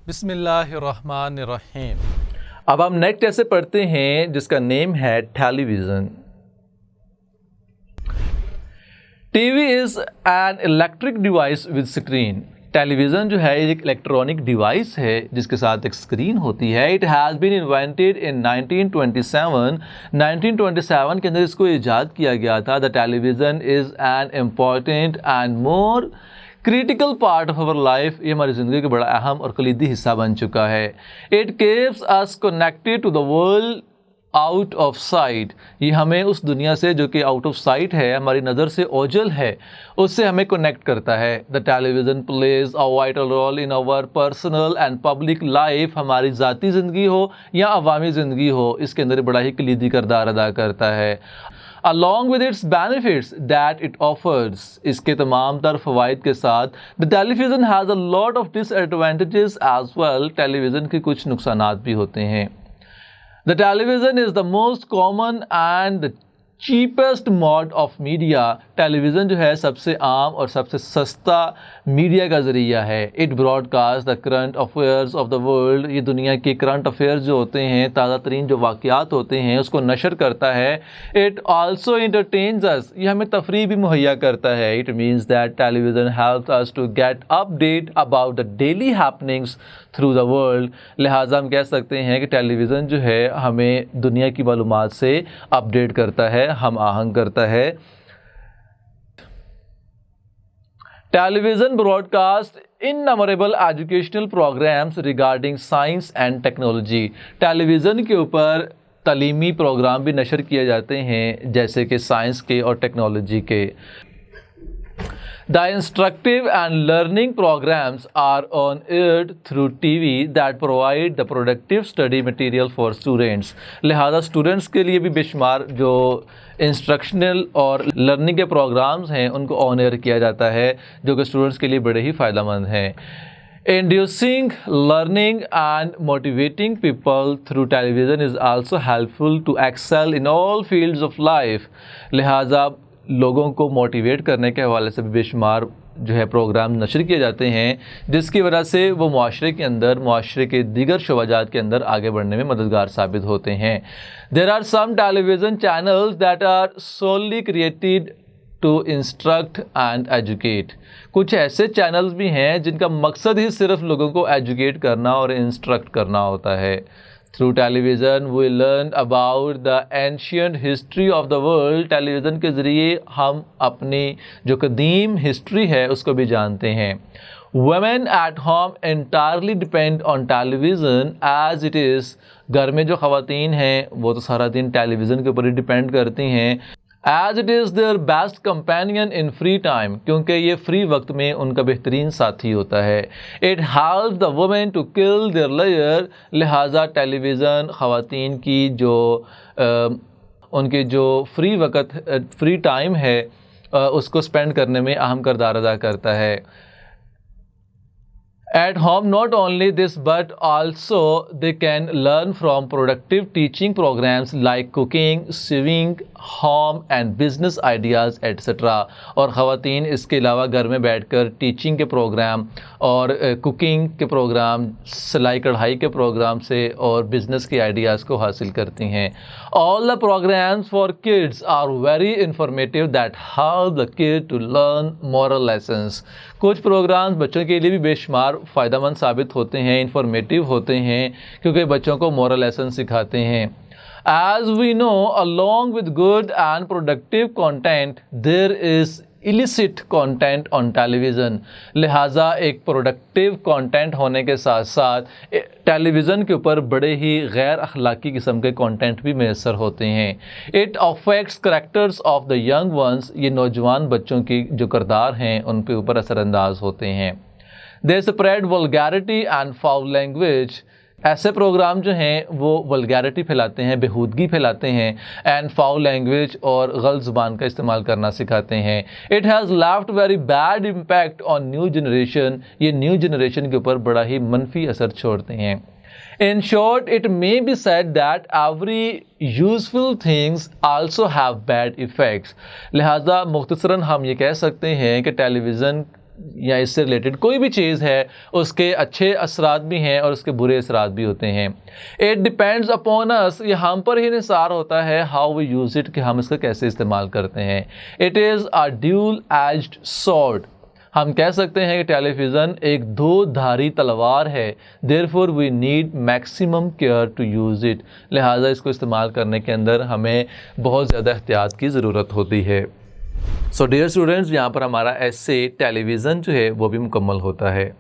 بسم اللہ الرحمن الرحیم۔ اب ہم نیکسٹ ایسے پڑھتے ہیں جس کا نیم ہے television. T V is an electric device with screen. Television جو ہے ایک الیکٹرانک ڈیوائس ہے جس کے ساتھ ایک اسکرین ہوتی ہے۔ اٹ ہیز بین انوینٹیڈ ان 1927۔ 1927 کے اندر اس کو ایجاد کیا گیا تھا۔ The television is an important and more critical part of our life. یہ ہماری زندگی کا بڑا اہم اور کلیدی حصہ بن چکا ہے۔ It keeps us connected to the world out of sight. یہ ہمیں اس دنیا سے جو کہ آؤٹ آف سائٹ ہے، ہماری نظر سے اوجھل ہے، اس سے ہمیں کنیکٹ کرتا ہے۔ The television plays a vital role in our personal and public life. ہماری ذاتی زندگی ہو یا عوامی زندگی ہو، اس کے اندر بڑا ہی کلیدی کردار ادا کرتا ہے۔ Along with its benefits that it offers، اس کے تمام تر فوائد کے ساتھ the television has a lot of disadvantages as well۔ Television کے کچھ نقصانات بھی ہوتے ہیں۔ The television is the most common and the cheapest mode of media۔ Television جو ہے سب سے عام اور سب سے سستا میڈیا کا ذریعہ ہے۔ It broadcasts the current affairs of the world۔ یہ دنیا کے کرنٹ افیئرز جو ہوتے ہیں، تازہ ترین جو واقعات ہوتے ہیں، اس کو نشر کرتا ہے۔ It also entertains us۔ یہ ہمیں تفریح بھی مہیا کرتا ہے۔ It means that television helps us to get update about the daily happenings through the world۔ لہٰذا ہم کہہ سکتے ہیں کہ ٹیلی ویژن جو ہے ہمیں دنیا کی معلومات سے اپڈیٹ کرتا ہے، ہم آہنگ کرتا ہے۔ Television broadcast innumerable educational programs regarding science and technology۔ Television کے اوپر تعلیمی پروگرام بھی نشر کیے جاتے ہیں جیسے کہ سائنس کے اور ٹیکنالوجی کے۔ The instructive and learning programs are on aired through TV that provide the productive study material for students۔ لہذا اسٹوڈنٹس کے لیے بھی بے شمار جو انسٹرکشنل اور لرننگ کے پروگرامز ہیں ان کو آن ایئر کیا جاتا ہے، جو کہ اسٹوڈنٹس کے لیے بڑے ہی فائدہ مند ہیں۔ Inducing learning and motivating people through television is also helpful to excel in all fields of life۔ لہذا لوگوں کو موٹیویٹ کرنے کے حوالے سے بھی بے شمار جو ہے پروگرام نشر کیے جاتے ہیں، جس کی وجہ سے وہ معاشرے کے اندر، معاشرے کے دیگر شعبات کے اندر آگے بڑھنے میں مددگار ثابت ہوتے ہیں۔ There are some television channels that are solely created to instruct and educate۔ کچھ ایسے چینلز بھی ہیں جن کا مقصد ہی صرف لوگوں کو ایجوکیٹ کرنا اور انسٹرکٹ کرنا ہوتا ہے۔ Through television we learn about the ancient history of the world۔ Television کے ذریعے ہم اپنی جو قدیم ہسٹری ہے اس کو بھی جانتے ہیں۔ Women at home entirely depend on television as it is۔ گھر میں جو خواتین ہیں وہ تو سارا دن ٹیلی ویژن کے اوپر ہی ڈپینڈ کرتی ہیں۔ As it is their best companion in free time۔ کیونکہ یہ فری وقت میں ان کا بہترین ساتھی ہوتا ہے۔ It helps the women to kill their leisure۔ لہٰذا ٹیلی ویژن خواتین کی جو ان کے جو فری ٹائم ہے اس کو اسپینڈ کرنے میں اہم کردار ادا کرتا ہے۔ At home not only this but also they can learn from productive teaching programs like cooking, sewing, home and business ideas etc۔ اور خواتین اس کے علاوہ گھر میں بیٹھ کر ٹیچنگ کے پروگرام اور کوکنگ کے پروگرام، سلائی کڑھائی کے پروگرام سے اور بزنس کے آئیڈیاز کو حاصل کرتی ہیں۔ All the programs for kids are very informative that help the kid to learn moral lessons۔ کچھ پروگرامز بچوں کے لیے بھی بے شمار فائدہ مند ثابت ہوتے ہیں، انفارمیٹیو ہوتے ہیں، کیونکہ بچوں کو مورل لیسن سکھاتے ہیں۔ As we know, along with good and productive content, there is illicit content on television۔ لہٰذا ایک پروڈکٹیو کانٹینٹ ہونے کے ساتھ ساتھ ٹیلی ویژن کے اوپر بڑے ہی غیر اخلاقی قسم کے کانٹینٹ بھی میسر ہوتے ہیں۔ It affects characters of the young ones۔ یہ نوجوان بچوں کی جو کردار ہیں ان کے اوپر اثر انداز ہوتے ہیں۔ They spread vulgarity and foul language۔ ایسے پروگرام جو ہیں وہ ولگیرٹی پھیلاتے ہیں، بےہودگی پھیلاتے ہیں، اینڈ فاؤل لینگویج اور غلط زبان کا استعمال کرنا سکھاتے ہیں۔ It has left very bad impact on new generation. یہ نیو جنریشن کے اوپر بڑا ہی منفی اثر چھوڑتے ہیں۔ In short, it may be said that every useful things also have bad effects۔ لہٰذا مختصراً ہم یہ کہہ سکتے ہیں کہ ٹیلی ویژن یا اس سے ریلیٹڈ کوئی بھی چیز ہے اس کے اچھے اثرات بھی ہیں اور اس کے برے اثرات بھی ہوتے ہیں. اٹ ڈپینڈز اپون اس، یہ ہم پر ہی انحصار ہوتا ہے ہاؤ وی یوز اٹ، کہ ہم اس کا کیسے استعمال کرتے ہیں. It is a double edged sword, ہم کہہ سکتے ہیں کہ ٹیلی ویژن ایک دو دھاری تلوار ہے. therefore we need maximum care to use it، لہٰذا اس کو استعمال کرنے کے اندر ہمیں بہت زیادہ احتیاط کی ضرورت ہوتی ہے. سو ڈیئر اسٹوڈنٹس، یہاں پر ہمارا ایسے ٹیلی ویژن جو ہے وہ بھی مکمل ہوتا ہے.